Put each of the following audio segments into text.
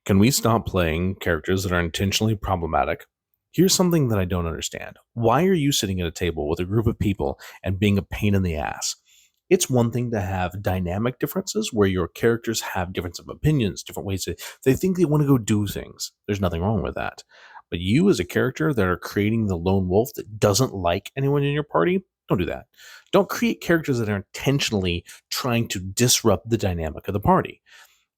Can we stop playing characters that are intentionally problematic? Here's something that I don't understand. Why are you sitting at a table with a group of people and being a pain in the ass? It's one thing to have dynamic differences where your characters have different opinions, different ways they think they want to go do things. There's nothing wrong with that. But you, as a character that are creating the lone wolf that doesn't like anyone in your party, don't do that. Don't create characters that are intentionally trying to disrupt the dynamic of the party.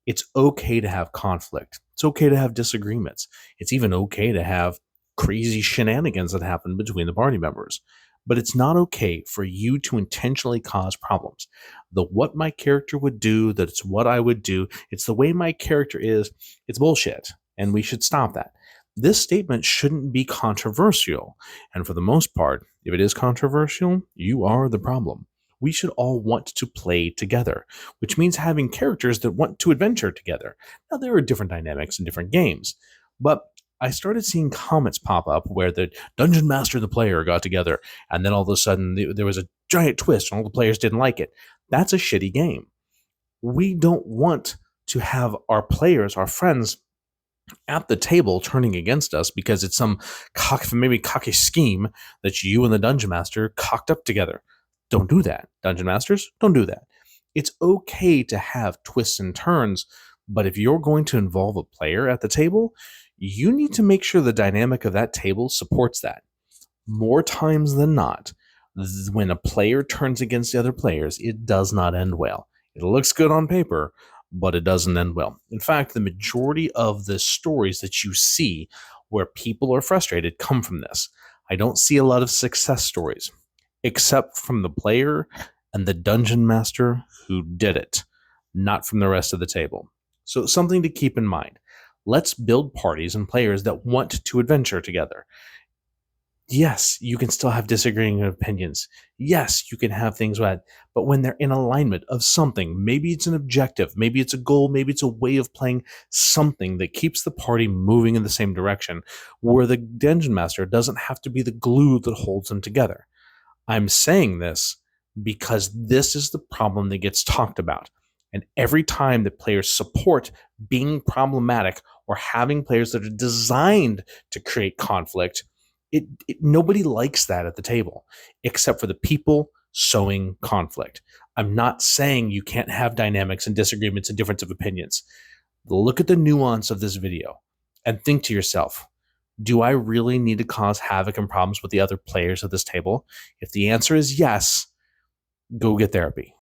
It's okay to have conflict. It's okay to have disagreements. It's even okay to have crazy shenanigans that happen between the party members. But it's not okay for you to intentionally cause problems. The what my character would do, that it's what I would do, it's the way my character is, it's bullshit. And we should stop that. This statement shouldn't be controversial. And for the most part, if it is controversial, you are the problem. We should all want to play together, which means having characters that want to adventure together. Now, there are different dynamics in different games, but I started seeing comments pop up where the dungeon master and the player got together, and then all of a sudden there was a giant twist, and all the players didn't like it. That's a shitty game. We don't want to have our players, our friends, at the table turning against us because it's some maybe cocky scheme that you and the dungeon master cocked up together. Don't do that. Dungeon masters, don't do that. It's okay to have twists and turns, but if you're going to involve a player at the table, you need to make sure the dynamic of that table supports that. More times than not, when a player turns against the other players, it does not end well. It looks good on paper, but it doesn't end well. In fact, the majority of the stories that you see where people are frustrated come from this. I don't see a lot of success stories, except from the player and the dungeon master who did it, not from the rest of the table. So, something to keep in mind. Let's build parties and players that want to adventure together. Yes, you can still have disagreeing opinions. Yes, you can have things like that, but when they're in alignment of something, maybe it's an objective, maybe it's a goal, maybe it's a way of playing something that keeps the party moving in the same direction, where the dungeon master doesn't have to be the glue that holds them together. I'm saying this because this is the problem that gets talked about. And every time that players support being problematic or having players that are designed to create conflict, nobody likes that at the table, except for the people sowing conflict. I'm not saying you can't have dynamics and disagreements and difference of opinions. Look at the nuance of this video and think to yourself, do I really need to cause havoc and problems with the other players at this table? If the answer is yes, go get therapy.